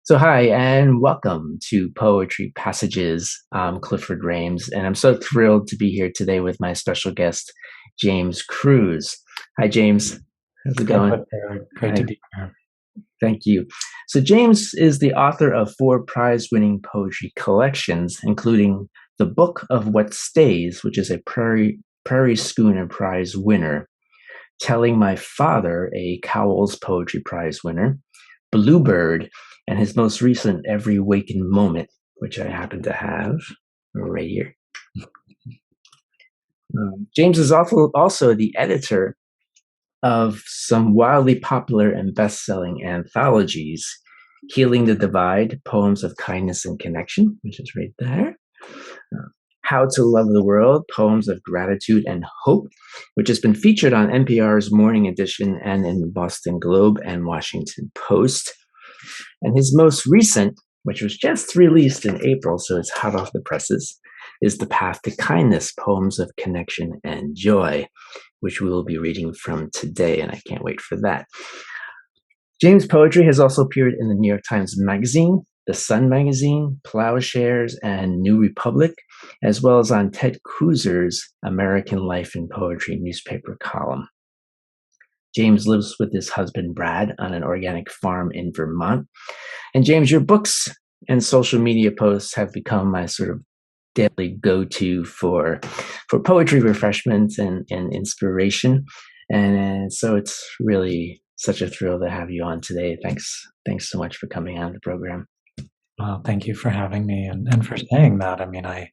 So, hi, and welcome to Poetry Passages. I'm Clifford Rames, and I'm so thrilled to be here today with my special guest, James Cruz. Hi, James. How's it Hi, going? Clifford. Great to Hi, be here. thank you. So, James is the author of four prize winning poetry collections, including The Book of What Stays, which is a Prairie Schooner Prize winner, Telling My Father, a Cowell's Poetry Prize winner, Bluebird, and his most recent Every Wakened Moment, which I happen to have right here. James is also the editor of some wildly popular and best-selling anthologies: Healing the Divide, Poems of Kindness and Connection, which is right there. How to Love the World, Poems of Gratitude and Hope, which has been featured on NPR's Morning Edition and in the Boston Globe and Washington Post. And his most recent, which was just released in April, so it's hot off the presses, is The Path to Kindness, Poems of Connection and Joy, which we will be reading from today, and I can't wait for that. James' poetry has also appeared in the New York Times Magazine, The Sun Magazine, Plowshares, and New Republic, as well as on Ted Cruz's American Life and Poetry newspaper column. James lives with his husband, Brad, on an organic farm in Vermont. And James, your books and social media posts have become my sort of daily go-to for poetry refreshment and inspiration. And so it's really such a thrill to have you on today. Thanks so much for coming on the program. Well, thank you for having me and for saying that. I mean, I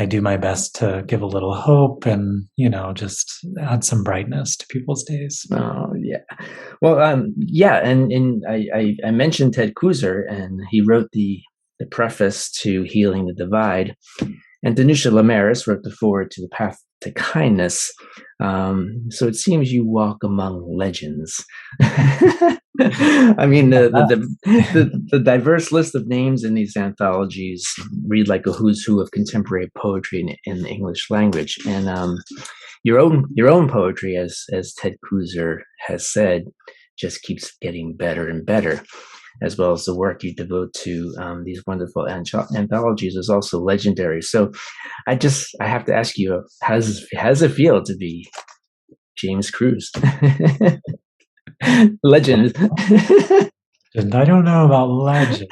do my best to give a little hope and, just add some brightness to people's days. Oh, yeah. Well, yeah, and I mentioned Ted Kruzer, and he wrote the preface to Healing the Divide, and Danusha Lamaris wrote the foreword to The Path to Kindness. So it seems you walk among legends. I mean, the diverse list of names in these anthologies read like a who's who of contemporary poetry in the English language. And your own poetry, as Ted Kruzer has said, just keeps getting better and better, as well as the work you devote to these wonderful anthologies is also legendary. So I have to ask you, how does it feel to be James Cruz? Legend. And I don't know about legend.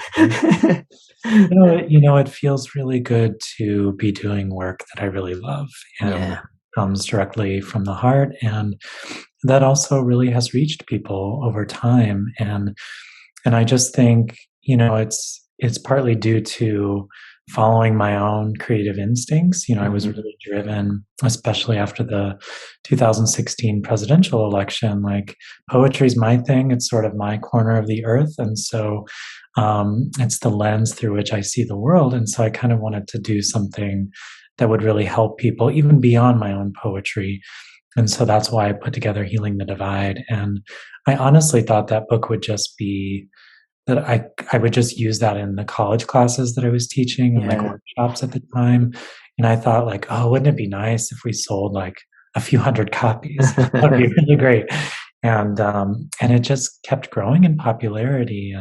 It feels really good to be doing work that I really love and comes directly from the heart, and that also really has reached people over time. And I just think, it's partly due to following my own creative instincts. I was really driven, especially after the 2016 presidential election. Like, poetry is my thing. It's sort of my corner of the earth. And so it's the lens through which I see the world. And so I kind of wanted to do something that would really help people, even beyond my own poetry. And so that's why I put together Healing the Divide. And I honestly thought that book would just be that I would just use that in the college classes that I was teaching and like workshops at the time. And I thought, like, oh, wouldn't it be nice if we sold like a few hundred copies? That'd be really great. And it just kept growing in popularity.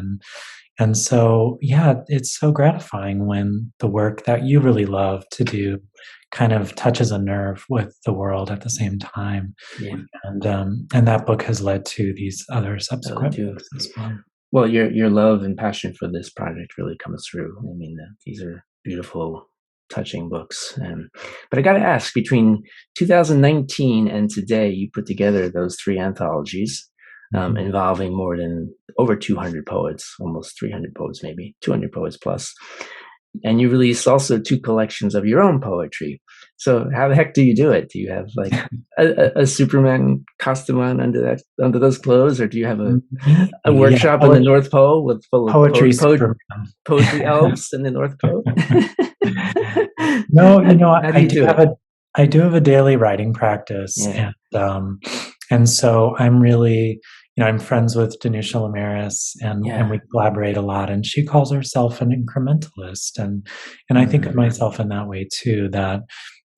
And so, yeah, it's so gratifying when the work that you really love to do kind of touches a nerve with the world at the same time. Yeah. And that book has led to these other subsequent books as well. Well, your love and passion for this project really comes through. I mean, these are beautiful, touching books. But I got to ask, between 2019 and today, you put together those three anthologies involving over 200 poets, almost 300 poets, maybe 200 poets plus. And you released also two collections of your own poetry. So how the heck do you do it? Do you have like a Superman costume on under those clothes, or do you have a workshop in the North Pole full of poetry elves in the North Pole? No, I do have a daily writing practice, and so I'm really, I'm friends with Danusha Lamaris, and we collaborate a lot. And she calls herself an incrementalist, and I think of myself in that way too. That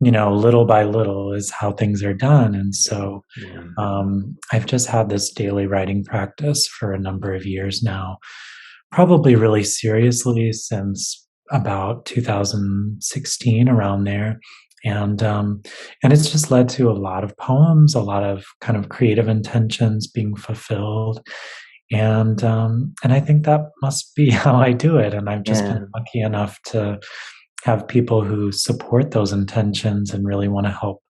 little by little is how things are done. And so I've just had this daily writing practice for a number of years now, probably really seriously since about 2016, around there. And it's just led to a lot of poems, a lot of kind of creative intentions being fulfilled. And I think that must be how I do it. And I've just been Yeah. lucky enough to have people who support those intentions and really want to help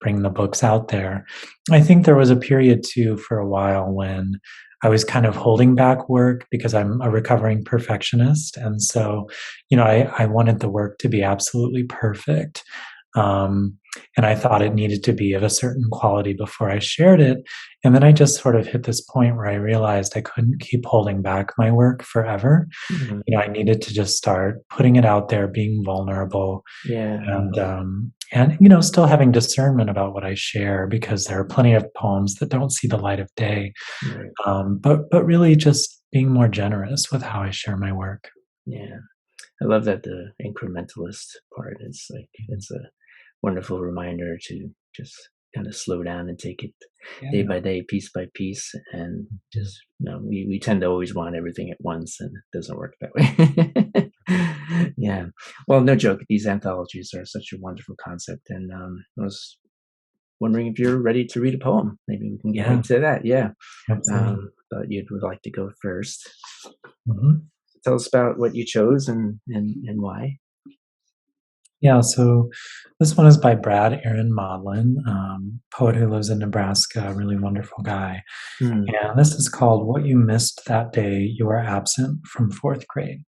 bring the books out there. I think there was a period too for a while when I was kind of holding back work because I'm a recovering perfectionist. And so, I wanted the work to be absolutely perfect. Um, and I thought it needed to be of a certain quality before I shared it. And then I just sort of hit this point where I realized I couldn't keep holding back my work forever. Mhm. I needed to just start putting it out there, being vulnerable, Yeah. and still having discernment about what I share, because there are plenty of poems that don't see the light of day. Right. But really just being more generous with how I share my work. Yeah. I love that the incrementalist part. It's like it's a wonderful reminder to just kind of slow down and take it day Yeah. by day, piece by piece, and Mhm. just we tend to always want everything at once, and it doesn't work that way. Yeah. Well, no joke. These anthologies are such a wonderful concept, and I was wondering if you're ready to read a poem. Maybe we can get Yeah, into that. Yeah. absolutely. Thought you'd would like to go first. Mhm. Tell us about what you chose and why. Yeah, so this one is by Brad Aaron Modlin, poet who lives in Nebraska, a really wonderful guy. Hmm. And this is called What You Missed That Day You Were Absent from Fourth Grade.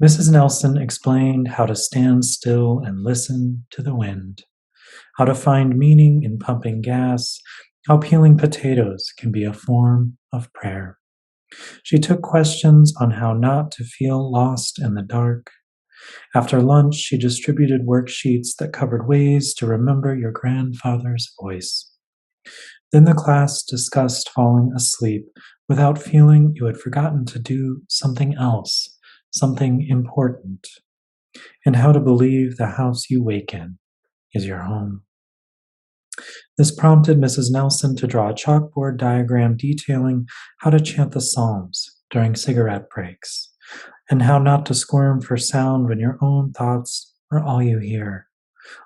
Mrs. Nelson explained how to stand still and listen to the wind, how to find meaning in pumping gas, how peeling potatoes can be a form of prayer. She took questions on how not to feel lost in the dark. After lunch, she distributed worksheets that covered ways to remember your grandfather's voice. Then the class discussed falling asleep without feeling you had forgotten to do something else, something important, and how to believe the house you wake in is your home. This prompted Mrs. Nelson to draw a chalkboard diagram detailing how to chant the Psalms during cigarette breaks, and how not to squirm for sound when your own thoughts are all you hear.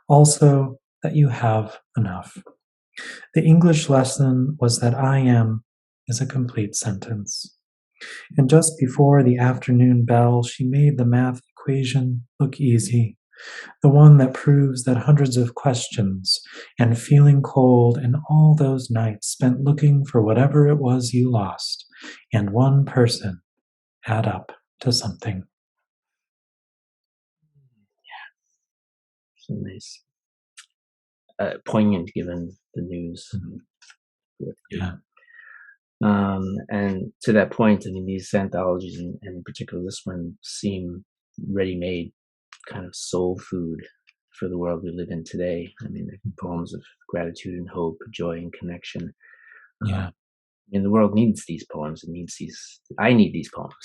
Also, that you have enough. The English lesson was that I am is a complete sentence. And just before the afternoon bell, she made the math equation look easy, the one that proves that hundreds of questions and feeling cold and all those nights spent looking for whatever it was you lost and one person add up to something. So nice. Poignant given the news. Mhm. Yeah. And to that point, I mean, these anthologies, and in particular this one, seem ready-made kind of soul food for the world we live in today. I mean, they're poems of gratitude and hope, joy and connection. Yeah. I mean, the world needs these poems. It needs these. I need these poems,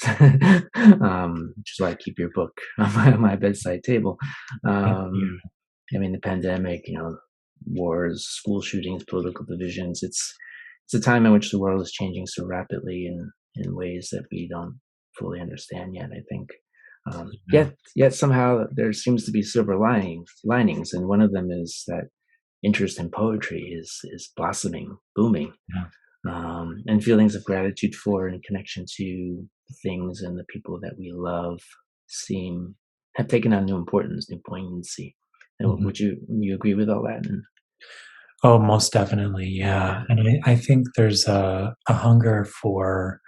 which is why I keep your book on my bedside table. Thank Um, you. I mean, the pandemic, wars, school shootings, political divisions. It's a time in which the world is changing so rapidly in ways that we don't fully understand yet. I think. Yeah. Yet somehow there seems to be silver linings, and one of them is that interest in poetry is blossoming, booming, Yeah. and feelings of gratitude for and connection to the things and the people that we love seem have taken on new importance, new poignancy. And Mhm. would you agree with all that? And Oh, most definitely. Yeah. yeah, And I think there's a hunger for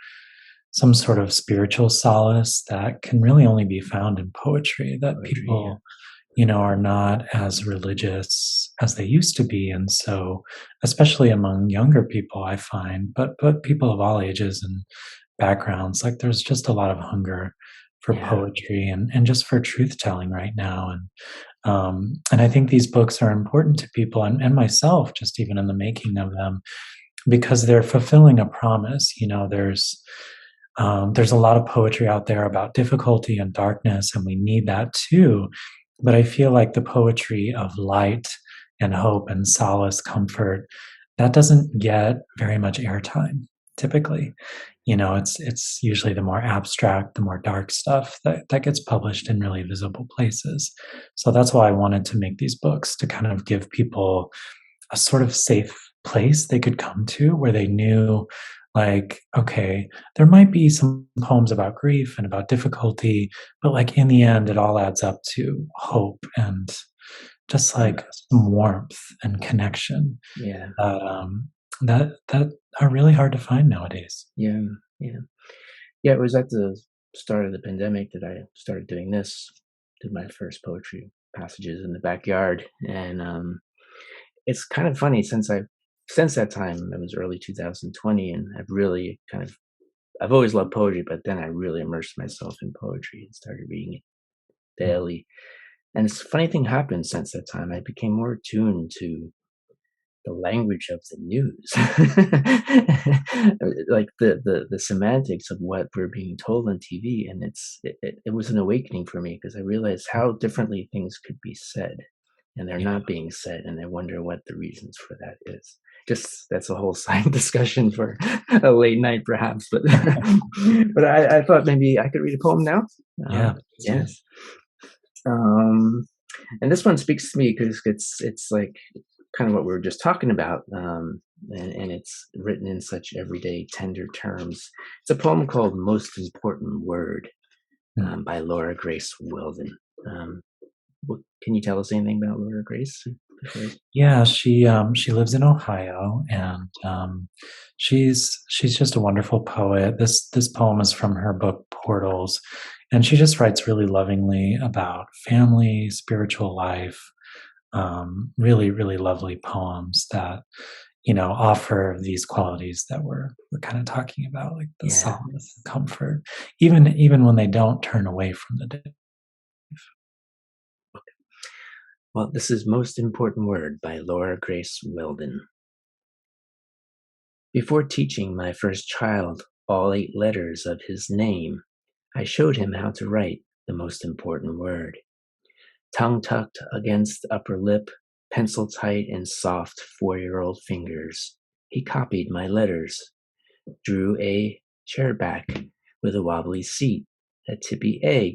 some sort of spiritual solace that can really only be found in poetry, that poetry. Yeah, people, are not as religious as they used to be. And so, especially among younger people, I find, but people of all ages and backgrounds, like there's just a lot of hunger for yeah, poetry and just for truth telling right now. And I think these books are important to people and myself, just even in the making of them, because they're fulfilling a promise. There's a lot of poetry out there about difficulty and darkness, and we need that too. But I feel like the poetry of light and hope and solace, comfort, that doesn't get very much airtime. typically. It's usually the more abstract, the more dark stuff that gets published in really visible places. So that's why I wanted to make these books, to kind of give people a sort of safe place they could come to, where they knew, like, okay, there might be some poems about grief and about difficulty, but like in the end, it all adds up to hope and just Mm. like some warmth and connection Yeah. that are really hard to find nowadays. Yeah. Yeah. Yeah. It was at the start of the pandemic that I started doing this, did my first poetry passages in the backyard. And it's kind of funny since that time, it was early 2020, and I've always loved poetry, but then I really immersed myself in poetry and started reading it Mm. daily. And it's a funny thing happened since that time. I became more attuned to the language of the news, like the semantics of what we're being told on TV. And it was an awakening for me, because I realized how differently things could be said, and they're Yeah. not being said, and I wonder what the reasons for that is. Just that's a whole side discussion for a late night, perhaps. But but I thought maybe I could read a poem now. Yeah. Please do. Yes. Um, and this one speaks to me because it's like kind of what we were just talking about, and it's written in such everyday, tender terms. It's a poem called "Most Important Word" Mm. by Laura Grace Weldon. Um, can you tell us anything about Laura Grace? Yeah, she lives in Ohio, and she's just a wonderful poet. This poem is from her book Portals, and she just writes really lovingly about family, spiritual life. Really, really lovely poems that offer these qualities that we're kind of talking about, like the Yeah. solace and comfort, even when they don't turn away from the day. Well, this is Most Important Word by Laura Grace Weldon. Before teaching my first child all 8 letters of his name, I showed him how to write the most important word. Tongue tucked against upper lip, pencil tight in soft 4-year-old fingers, he copied my letters, drew a chair back with a wobbly seat, a tippy egg,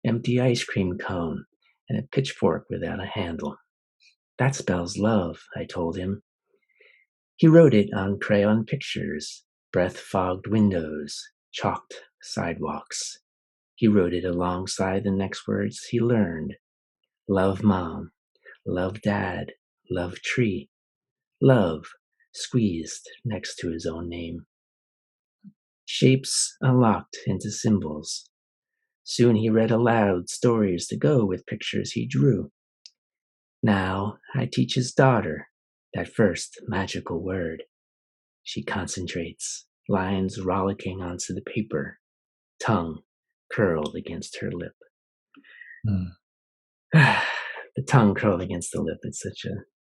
empty ice cream cone, and a pitchfork without a handle. That spells love, I told him. He wrote it on crayon pictures, breath-fogged windows, chalked sidewalks. He wrote it alongside the next words he learned. Love mom, love dad, love tree, love squeezed next to his own name. Shapes unlocked into symbols. Soon he read aloud stories to go with pictures he drew. Now I teach his daughter that first magical word. She concentrates, lines rollicking onto the paper, tongue curled against her lip. Mm. The tongue curled against the lip. It's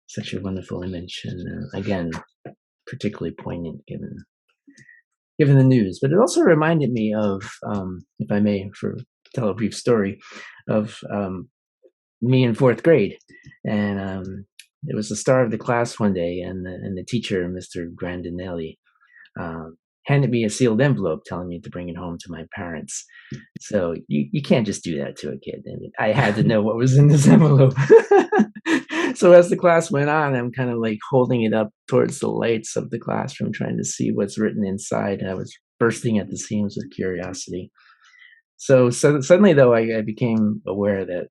such a wonderful image, and again, particularly poignant given the news. But it also reminded me of, if I may, tell a brief story of me in 4th grade, and it was the star of the class one day, and the teacher, Mr. Grandinelli, um, handed me a sealed envelope telling me to bring it home to my parents. So you can't just do that to a kid. I mean, I had to know what was in this envelope. So as the class went on, I'm kind of like holding it up towards the lights of the classroom, trying to see what's written inside. I was bursting at the seams with curiosity. So suddenly, though, I became aware that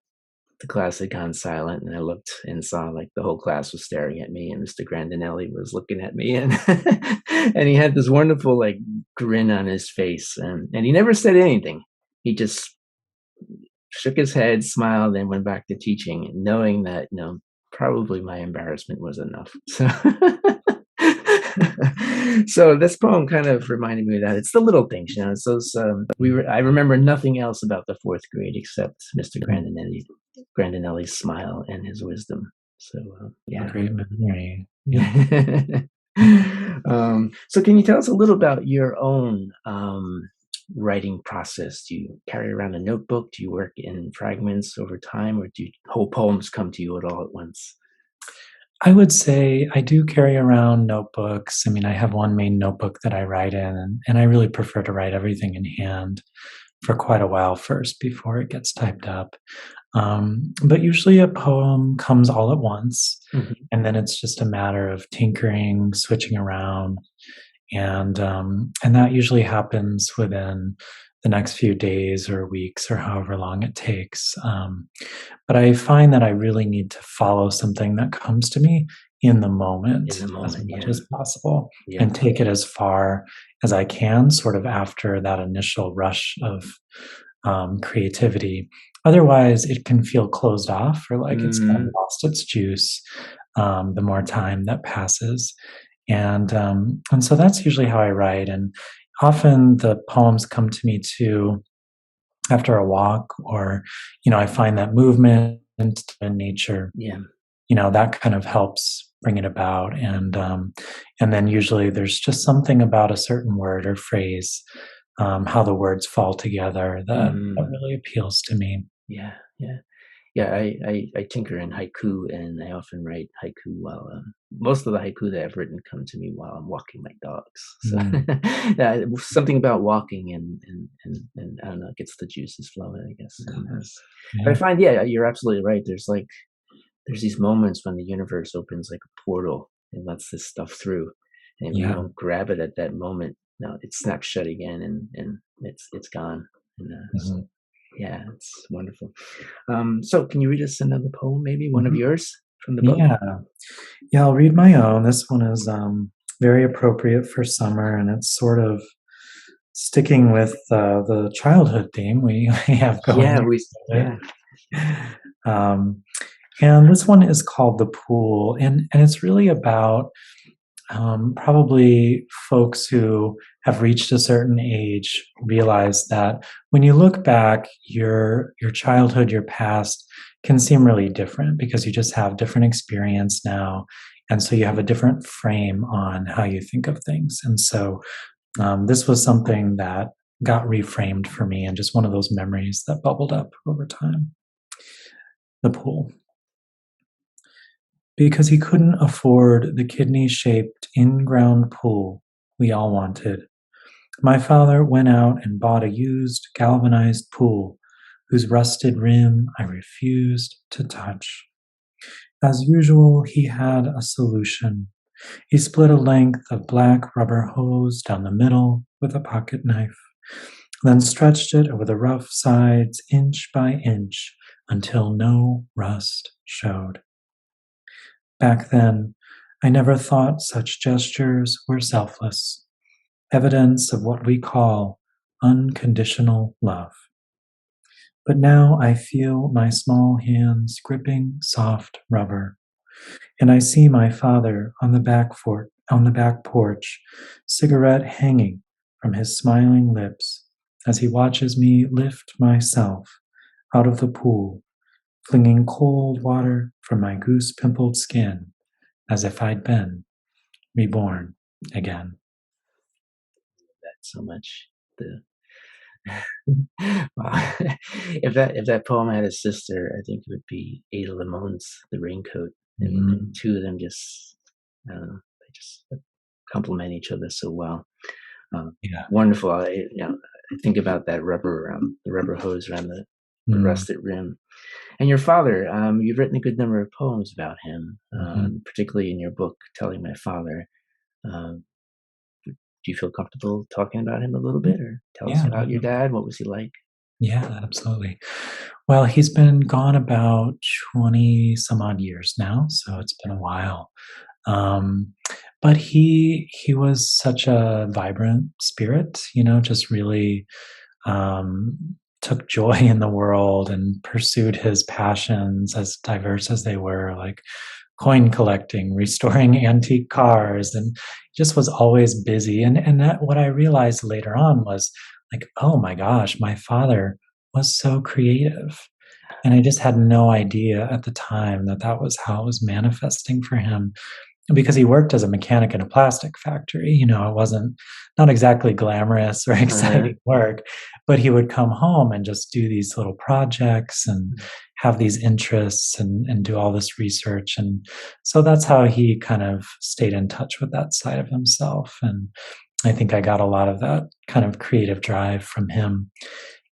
the class had gone silent, and I looked and saw like the whole class was staring at me, and Mr. Grandinelli was looking at me, and and he had this wonderful like grin on his face, and he never said anything. He just shook his head, smiled, and went back to teaching, knowing that probably my embarrassment was enough. So. So this poem kind of reminded me of that. It's the little things, It's those. I remember nothing else about the 4th grade except Mr. Grandinelli's smile and his wisdom. So A yeah. great memory. Yep. So can you tell us a little about your own writing process? Do you carry around a notebook? Do you work in fragments over time, or do whole poems come to you at all at once? I would say I do carry around notebooks. I mean, I have one main notebook that I write in, and I really prefer to write everything in hand for quite a while first before it gets typed up. But usually a poem comes all at once, and then it's just a matter of tinkering, switching around, and that usually happens within the next few days or weeks or however long it takes. But I find that I really need to follow something that comes to me in the moment, In the as moment, much yeah. as possible, Yeah. and take it as far as I can, sort of after that initial rush of creativity. Otherwise, it can feel closed off, or like it's kind of lost its juice the more time that passes. And so that's usually how I write. And often the poems come to me too after a walk, or I find that movement in nature, Yeah. that kind of helps bring it about. And then usually there's just something about a certain word or phrase, how the words fall together, that really appeals to me. Yeah. Yeah. Yeah, I tinker in haiku, and I often write haiku while most of the haiku that I've written come to me while I'm walking my dogs. So something about walking and I don't know, gets the juices flowing, I guess. But I Yeah. find, you're absolutely right. There's these moments when the universe opens like a portal and lets this stuff through, and if you Yeah. don't grab it at that moment, no, it snaps shut again, and it's gone. And Mhm. yeah, it's wonderful. So can you read us another poem, maybe one of Mhm. yours from the book? Yeah. Yeah, I'll read my own. This one is very appropriate for summer, and it's sort of sticking with the childhood theme we, we have going Yeah, here we a little yeah. bit. And this one is called The Pool, and it's really about probably folks who have reached a certain age realize that when you look back, your childhood, your past can seem really different because you just have different experience now, and so you have a different frame on how you think of things. And so this was something that got reframed for me, and just one of those memories that bubbled up over time. The pool. Because he couldn't afford the kidney-shaped in-ground pool we all wanted, my father went out and bought a used galvanized pool whose rusted rim I refused to touch. As usual, he had a solution. He split a length of black rubber hose down the middle with a pocket knife, then stretched it over the rough sides inch by inch until no rust showed. Back then, I never thought such gestures were selfless, evidence of what we call unconditional love. But now I feel my small hands gripping soft rubber, and I see my father on the back porch, cigarette hanging from his smiling lips as he watches me lift myself out of the pool, flinging cold water from my goose pimpled skin as if I'd been reborn again. That so much. The wow. If that poem had a sister, I think it would be Ada Lemone's The Raincoat. I mean, the Mm, two of them just, I don't know, they just complement each other so well. yeah. Wonderful. I think about that the rubber hose around the Mm, rusted rim. And your father, you've written a good number of poems about him, mhm. particularly in your book, Telling My Father. Um, do you feel comfortable talking about him a little bit, or tell us Yeah, about your definitely. dad? What was he like? Yeah, absolutely. Well, he's been gone about 20 some odd years now, so it's been a while. Um, but he was such a vibrant spirit, just really took joy in the world and pursued his passions as diverse as they were, like coin collecting, restoring antique cars, and just was always busy. And that, what I realized later on was like, oh my gosh, my father was so creative. And I just had no idea at the time that that was how it was manifesting for him, because he worked as a mechanic in a plastic factory. It wasn't not exactly glamorous or Uh-huh. exciting work, but he would come home and just do these little projects and have these interests and do all this research. And so that's how he kind of stayed in touch with that side of himself. And I think I got a lot of that kind of creative drive from him.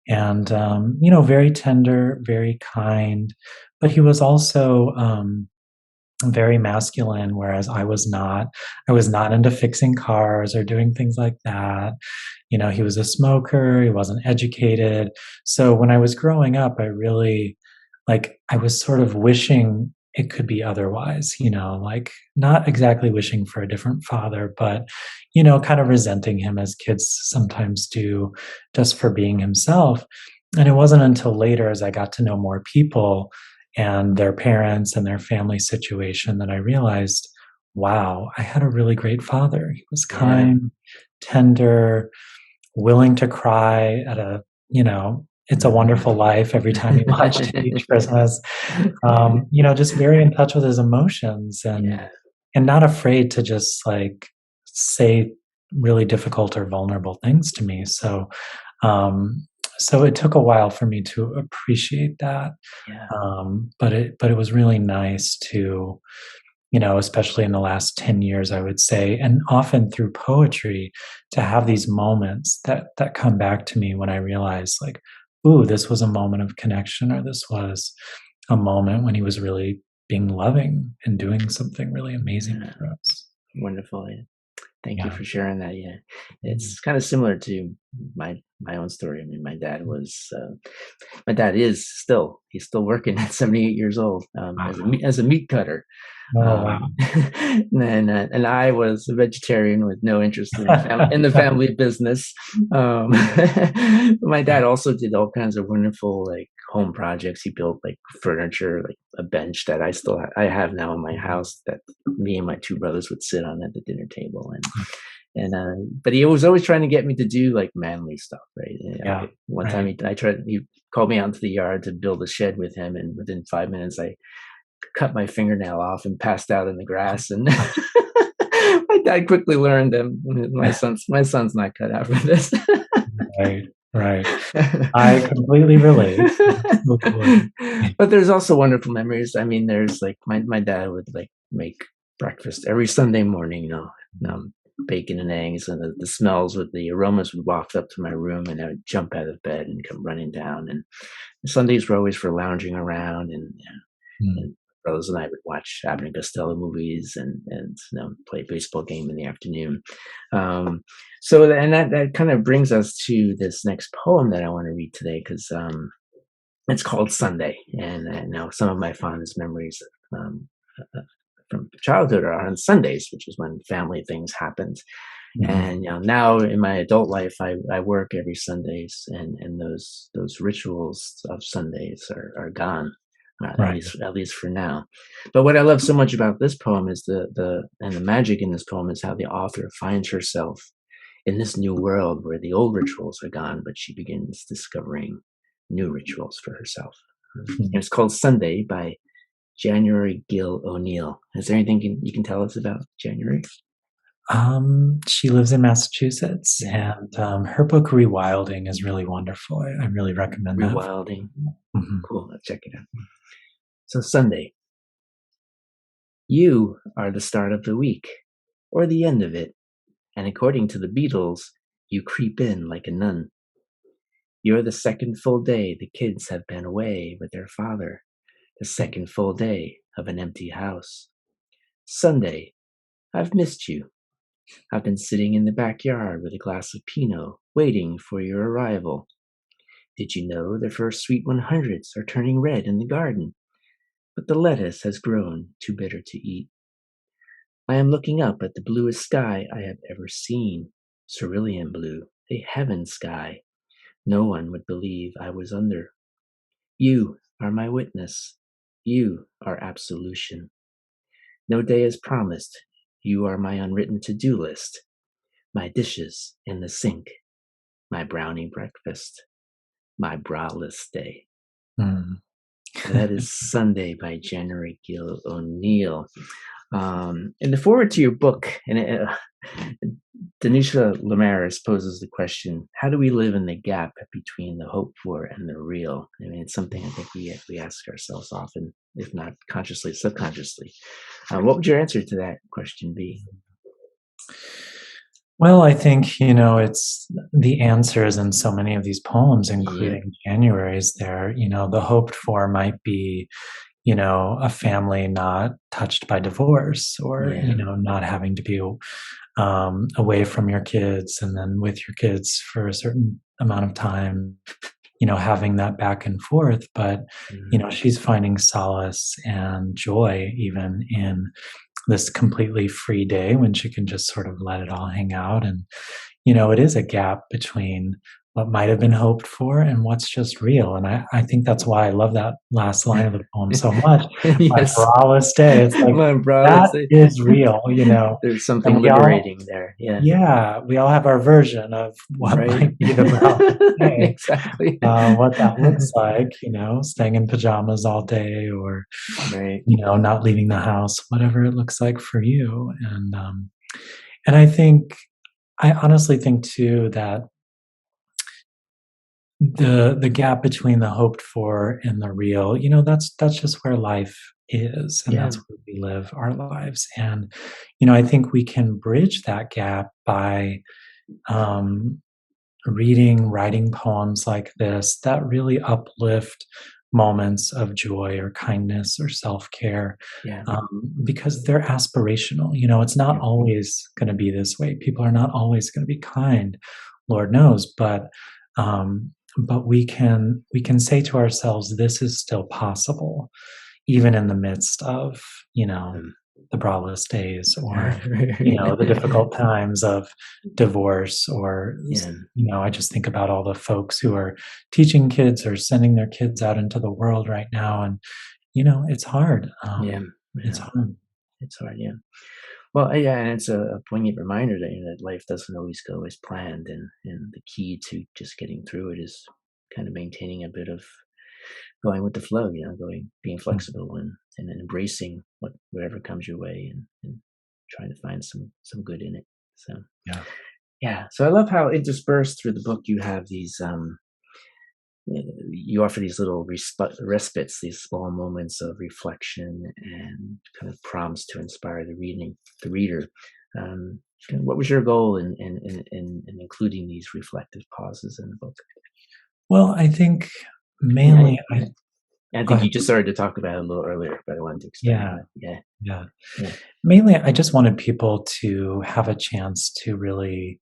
And, very tender, very kind, but he was also, very masculine, whereas I was not. I was not into fixing cars or doing things like that. He was a smoker, he wasn't educated. So when I was growing up, I really I was sort of wishing it could be otherwise, like not exactly wishing for a different father, but kind of resenting him as kids sometimes do just for being himself. And it wasn't until later as I got to know more people and their parents and their family situation that I realized, wow, I had a really great father. He was kind, tender, willing to cry at It's a Wonderful Life every time he watched it each Christmas. Just very in touch with his emotions and not afraid to just say really difficult or vulnerable things to me. So it took a while for me to appreciate that. But it was really nice to, especially in the last 10 years, I would say, and often through poetry, to have these moments that come back to me when I realize ooh, this was a moment of connection, or this was a moment when he was really being loving and doing something really amazing for us. Wonderful. Yeah. Thank you for sharing that. Yeah, it's kind of similar to my own story. I mean, my dad is he's still working at 78 years old as a meat cutter. Oh, wow. And I was a vegetarian with no interest in the family business. My dad also did all kinds of wonderful home projects. He built furniture, like a bench that I have now in my house that me and my two brothers would sit on at the dinner table. But he was always trying to get me to do manly stuff, right? One time he called me out into the yard to build a shed with him, and within 5 minutes I cut my fingernail off and passed out in the grass. And my dad quickly learned that my son's not cut out for this. Right. I completely relate. But there's also wonderful memories. I mean, there's my dad would make breakfast every Sunday morning, bacon and eggs, and the smells with the aromas would waft up to my room, and I would jump out of bed and come running down. And Sundays were always for lounging around, and brothers and I would watch Abbott and Costello movies and play a baseball game in the afternoon. So that kind of brings us to this next poem that I want to read today, because it's called Sunday. And now some of my fondest memories from childhood are on Sundays, which is when family things happened. And now in my adult life, I work every Sundays, and those rituals of Sundays are gone. At least for now. But what I love so much about this poem is the magic in this poem is how the author finds herself in this new world where the old rituals are gone, but she begins discovering new rituals for herself. And it's called Sunday by January Gill O'Neill. Is there anything you can tell us about January? She lives in Massachusetts, and her book Rewilding is really wonderful. I really recommend that. Rewilding. Cool. Let's check it out. So Sunday. You are the start of the week, or the end of it, and according to the Beatles, you creep in like a nun. You're the second full day the kids have been away with their father, the second full day of an empty house. Sunday. I've missed you. I've been sitting in the backyard with a glass of Pinot, waiting for your arrival. Did you know the first sweet 100s are turning red in the garden? But the lettuce has grown too bitter to eat. I am looking up at the bluest sky I have ever seen, cerulean blue, a heaven sky. No one would believe I was under. You are my witness. You are absolution. No day is promised. You are my unwritten to-do list, my dishes in the sink, my brownie breakfast, my browless day. That is Sunday by January Gill O'Neill. And the forward to your book, and it Denisha Lamaris poses the question: how do we live in the gap between the hoped for and the real? I mean, it's something I think we ask ourselves often, if not consciously, subconsciously. What would your answer to that question be? Well, I think, it's the answers in so many of these poems, Yeah, including January's there. The hoped for might be, a family not touched by divorce, or, yeah, not having to be away from your kids and then with your kids for a certain amount of time, having that back and forth. But, mm, she's finding solace and joy even in this completely free day when she can just sort of let it all hang out. And, it is a gap between what might have been hoped for and what's just real. And I think that's why I love that last line of the poem so much. My yes. braless day. It's like, My brother, that is real, there's and something we all, liberating there. Yeah, yeah, we all have our version of what right. might be the braless day, Exactly. what that looks like, staying in pajamas all day, or, Right. not leaving the house, whatever it looks like for you. And I honestly think too that the gap between the hoped for and the real, that's just where life is, and Yeah. that's where we live our lives. And, I think we can bridge that gap by, um, writing poems like this that really uplift moments of joy or kindness or self-care, Yeah. because they're aspirational. It's not Yeah. always going to be this way. People are not always going to be kind, Lord knows, but we can say to ourselves, this is still possible, even in the midst of, Um, the braless days, or, the difficult times of divorce, or, yeah. I just think about all the folks who are teaching kids or sending their kids out into the world right now. And, it's hard. Yeah. It's Yeah. hard. It's hard. Yeah. Well, yeah, and it's a poignant reminder that that life doesn't always go as planned, and the key to just getting through it is kind of maintaining a bit of going with the flow. Being Mhm. flexible and then embracing whatever comes your way, and trying to find some good in it. So Yeah. yeah, so I love how interspersed through the book you have these you offer these little respites, these small moments of reflection and kind of prompts to inspire the reader. Um, what was your goal in including these reflective pauses in the book? Well, I think And mainly I go think ahead. you just started to talk about it a little earlier, but I wanted to expand on Yeah. it. Yeah, Yeah. yeah, Mainly, I just wanted people to have a chance to really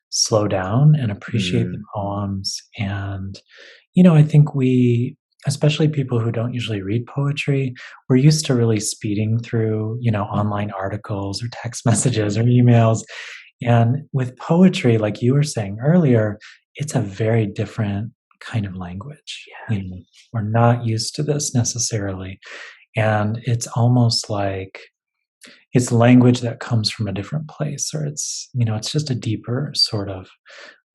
slow down and appreciate the mm, poems. And, I think especially people who don't usually read poetry, we're used to really speeding through, online articles or text messages or emails. And with poetry, like you were saying earlier, it's a very different kind of language. yeah, We're not used to this necessarily. And it's almost like it's language that comes from a different place, or it's just a deeper sort of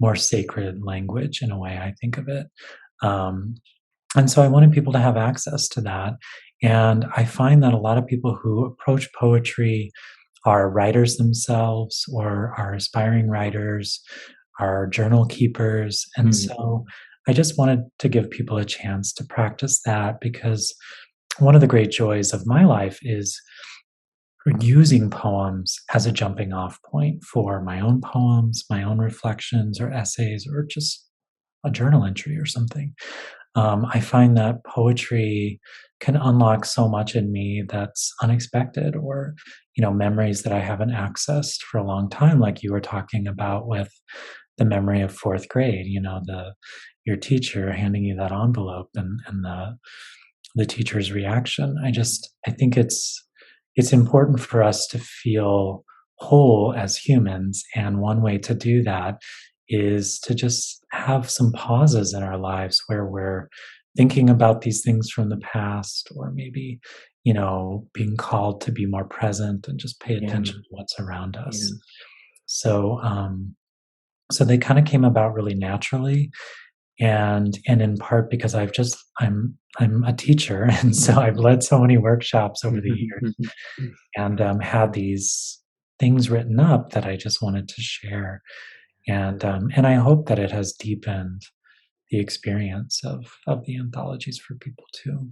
more sacred language in a way, I think of it. Um, and so I wanted people to have access to that. And I find that a lot of people who approach poetry are writers themselves, or are aspiring writers, are journal keepers. And mm, so I just wanted to give people a chance to practice that, because one of the great joys of my life is using poems as a jumping off point for my own poems, my own reflections or essays, or just a journal entry or something. I find that poetry can unlock so much in me that's unexpected, or, memories that I haven't accessed for a long time, like you were talking about with the memory of fourth grade, your teacher handing you that envelope, and the teacher's reaction. I think it's important for us to feel whole as humans, and one way to do that is to just have some pauses in our lives where we're thinking about these things from the past, or maybe, being called to be more present and just pay yeah, attention to what's around yeah, us. So um so they kind of came about really naturally, and in part because I'm a teacher, and so I've led so many workshops over the years, and had these things written up that I just wanted to share. And I hope that it has deepened the experience of the anthologies for people too.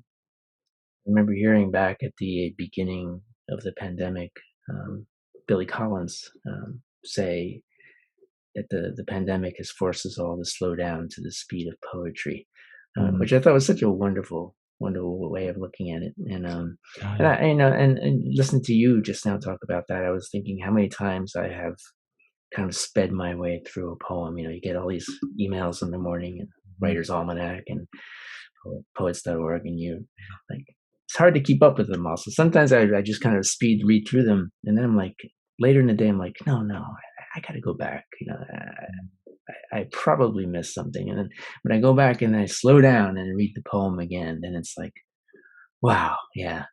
I remember hearing back at the beginning of the pandemic, Billy Collins say that the pandemic has forced us all to slow down to the speed of poetry, which I thought was such a wonderful way of looking at it. And I, and listening to you just now talk about that, I was thinking how many times I have kind of sped my way through a poem. You get all these emails in the morning and Writer's Almanac and poets.org, and like, it's hard to keep up with them all. So sometimes I just kind of read through them, and then I'm like, later in the day, I'm like, no, I got to go back. I probably missed something. And then when I go back and I slow down and read the poem again, then it's like, wow, yeah.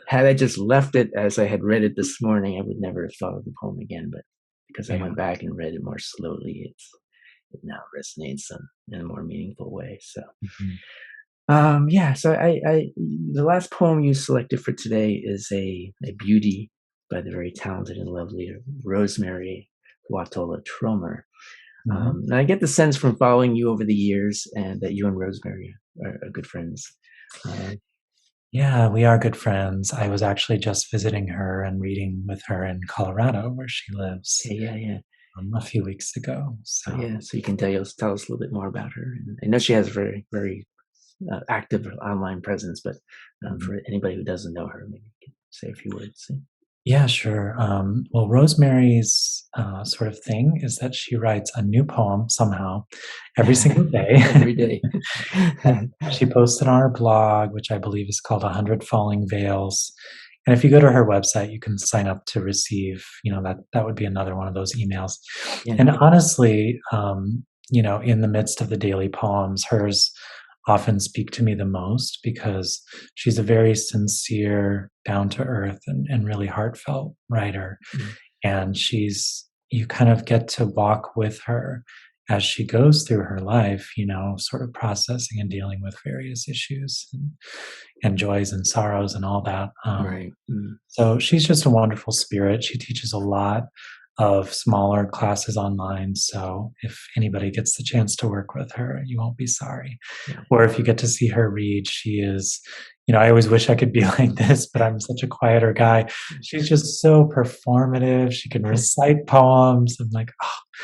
Had I just left it as I had read it this morning, I would never have thought of the poem again. But because I went back and read it more slowly, it now resonates in a more meaningful way. So, so I the last poem you selected for today is a beauty by the very talented and lovely Rosemerry Wahtola Trommer. And I get the sense from following you over the years and that you and Rosemerry are good friends. Yeah, we are good friends. I was actually just visiting her and reading with her in Colorado, where she lives. Yeah. A few weeks ago. So you can tell us a little bit more about her. And I know she has a very, very active online presence, but for anybody who doesn't know her, maybe you can say a few words. Yeah, sure. Well, Rosemary's sort of thing is that she writes a new poem somehow every single day. Every day. She posted on her blog, which I believe is called 100 Falling Veils. And if you go to her website, you can sign up to receive, that would be another one of those emails. Yeah. And honestly, in the midst of the daily poems, hers often speak to me the most because she's a very sincere, down to earth and really heartfelt writer. And you kind of get to walk with her as she goes through her life, sort of processing and dealing with various issues and joys and sorrows and all that. Right. So she's just a wonderful spirit. She teaches a lot of smaller classes online. So if anybody gets the chance to work with her, you won't be sorry. Or if you get to see her read, she is, I always wish I could be like this, but I'm such a quieter guy. She's just so performative. She can recite poems. I'm like,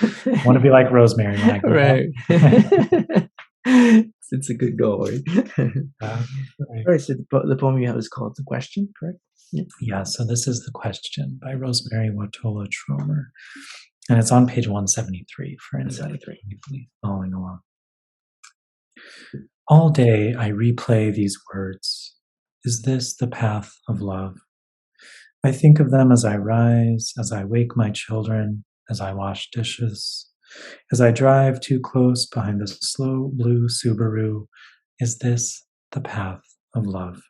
I want to be like Rosemerry when I grow up. It's a good goal, right? All right, so the poem you have is called The Question, correct? Yeah, so this is The Question by Rosemerry Wahtola Trommer. And it's on page 173 for anybody following along. All day I replay these words. Is this the path of love? I think of them as I rise, as I wake my children, as I wash dishes, as I drive too close behind the slow blue Subaru. Is this the path of love?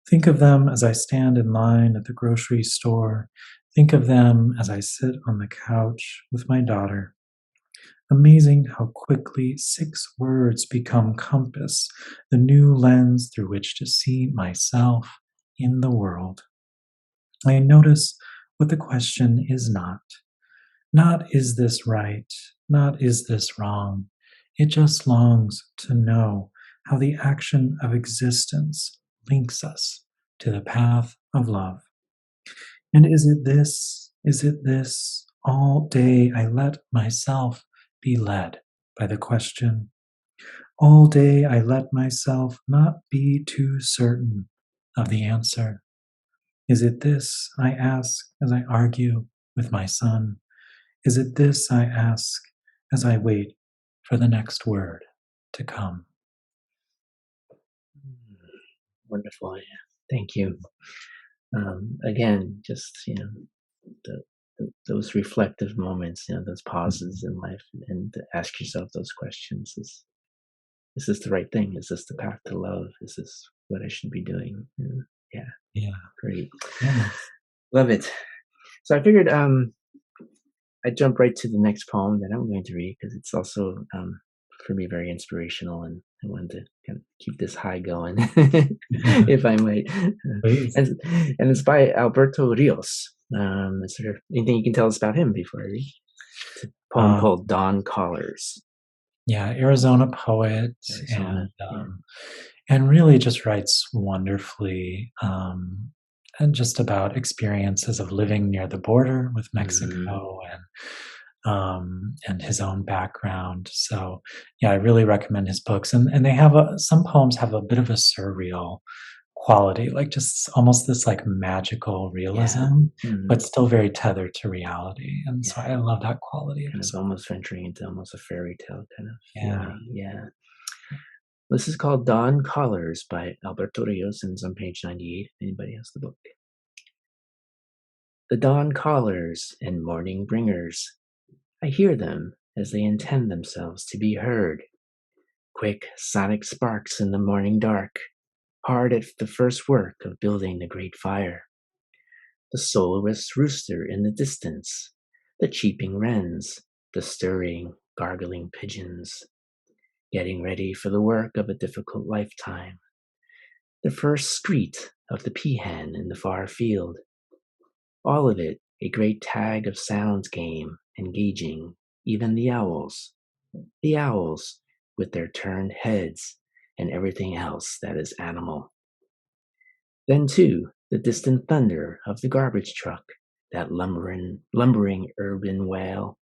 Think of them as I stand in line at the grocery store. Think of them as I sit on the couch with my daughter. Amazing how quickly 6 words become compass, the new lens through which to see myself in the world. I notice what the question is not. Not is this right, not is this wrong. It just longs to know how the action of existence links us to the path of love. And is it this, all day I let myself be led by the question? All day I let myself not be too certain of the answer. Is it this, I ask as I argue with my son? Is it this, I ask as I wait for the next word to come? Wonderful. Yeah. Thank you. Again, just those reflective moments, those pauses in life, and to ask yourself those questions: Is this the right thing? Is this the path to love? Is this what I should be doing? Yeah. Great. Yeah. Love it. So I figured I'd jump right to the next poem that I'm going to read because it's also for me very inspirational, and I wanted to kind of keep this high going, if I might. Please. And it's by Alberto Riós. Is there anything you can tell us about him before I read? It's a poem called Dawn Callers. Yeah, Arizona poet, Arizona, and really just writes wonderfully, and just about experiences of living near the border with Mexico and his own background. So, yeah, I really recommend his books, and they have some poems have a bit of a surreal quality, like just almost this like magical realism, but still very tethered to reality. And so I love that quality of his. Almost venturing into almost a fairy tale kind of feeling. Yeah. This is called Dawn Callers by Alberto Riós, and it's on page 98 if anybody has the book. The dawn callers and morning bringers, I hear them as they intend themselves to be heard. Quick sonic sparks in the morning dark, hard at the first work of building the great fire. The solarless rooster in the distance, the cheeping wrens, the stirring, gargling pigeons, getting ready for the work of a difficult lifetime. The first screet of the peahen in the far field. All of it a great tag of sounds game, engaging even the owls. The owls with their turned heads and everything else that is animal. Then, too, the distant thunder of the garbage truck, that lumbering urban wail.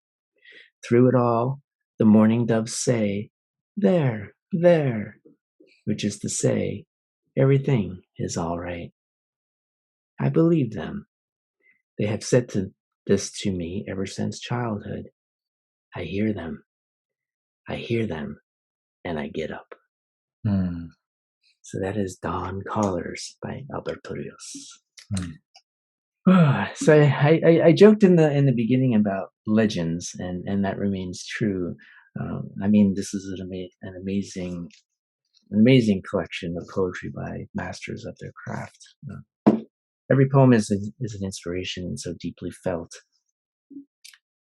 Through it all, the mourning doves say, there, there, which is to say, everything is all right. I believe them. They have said this to me ever since childhood. I hear them, and I get up. So that is Dawn Callers by Alberto Riós. So I joked in the beginning about legends, and that remains true. I mean, this is an amazing collection of poetry by masters of their craft. Every poem is an inspiration and so deeply felt,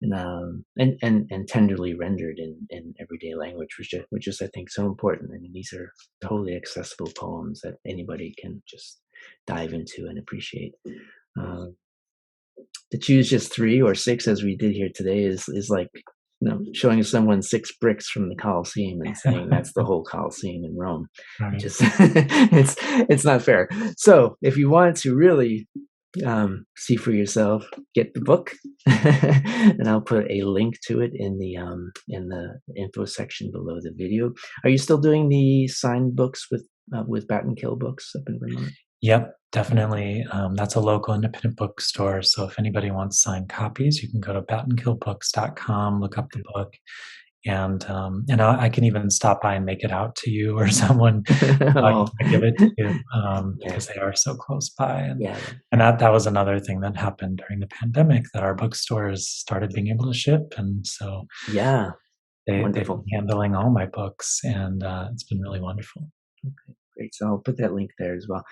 and tenderly rendered in everyday language, which is I think so important. I mean, these are totally accessible poems that anybody can just dive into and appreciate. To choose just 3 or 6 as we did here today is like showing someone 6 bricks from the Colosseum and saying that's the whole Colosseum in Rome. Right. Just it's not fair. So if you want to really see for yourself, get the book, and I'll put a link to it in the info section below the video. Are you still doing the signed books with Bat and Kill Books up in Vermont? Yep, definitely. That's a local independent bookstore. So if anybody wants signed copies, you can go to batandkillbooks.com, look up the book, and I can even stop by and make it out to you or someone I give it to because they are so close by. And that was another thing that happened during the pandemic, that our bookstores started being able to ship, and so they've been handling all my books, and it's been really wonderful. Okay, great. So I'll put that link there as well.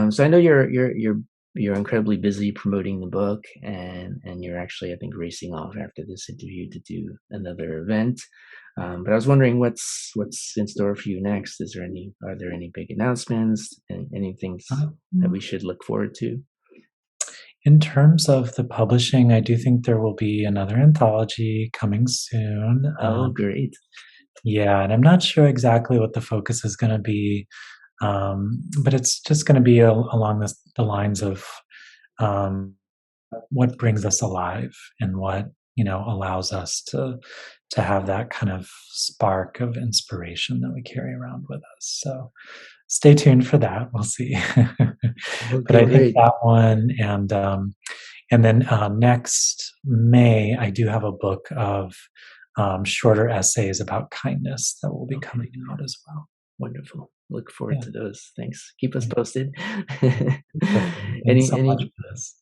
So I know you're incredibly busy promoting the book, and you're actually, I think, racing off after this interview to do another event. But I was wondering what's in store for you next. Are there any big announcements and anything that we should look forward to? In terms of the publishing, I do think there will be another anthology coming soon. Oh, great. Yeah, and I'm not sure exactly what the focus is going to be. But it's just going to be along the lines of what brings us alive and what allows us to have that kind of spark of inspiration that we carry around with us. So stay tuned for that. We'll see. But I think that one, and then next May I do have a book of shorter essays about kindness that will be coming out as well. Wonderful. Look forward to those. Thanks. Keep us posted. Thanks so much for this.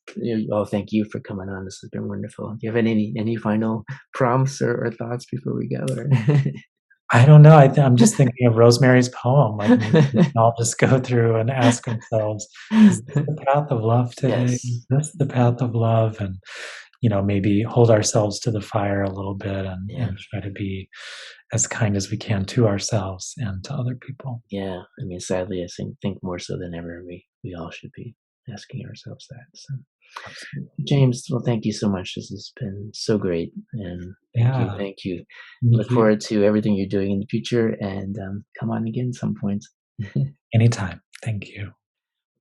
Thank you for coming on. This has been wonderful. Do you have any final prompts or thoughts before we go? Or I don't know. I'm just thinking of Rosemary's poem. Like, maybe we can all just go through and ask ourselves, is this the path of love today? Yes. Is this the path of love? And maybe hold ourselves to the fire a little bit and try to be as kind as we can to ourselves and to other people. Yeah, I mean, sadly, I think more so than ever, we all should be asking ourselves that. So, Absolutely. James, well, thank you so much. This has been so great. And thank you. Yeah, Thank you. me Look too. forward to everything you're doing in the future, and come on again some point. Anytime. Thank you.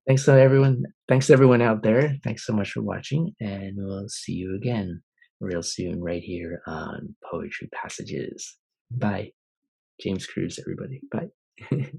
Thanks to everyone. Thanks to everyone out there. Thanks so much for watching, and we'll see you again real soon right here on Poetry Passages. Bye. James Cruz, everybody. Bye.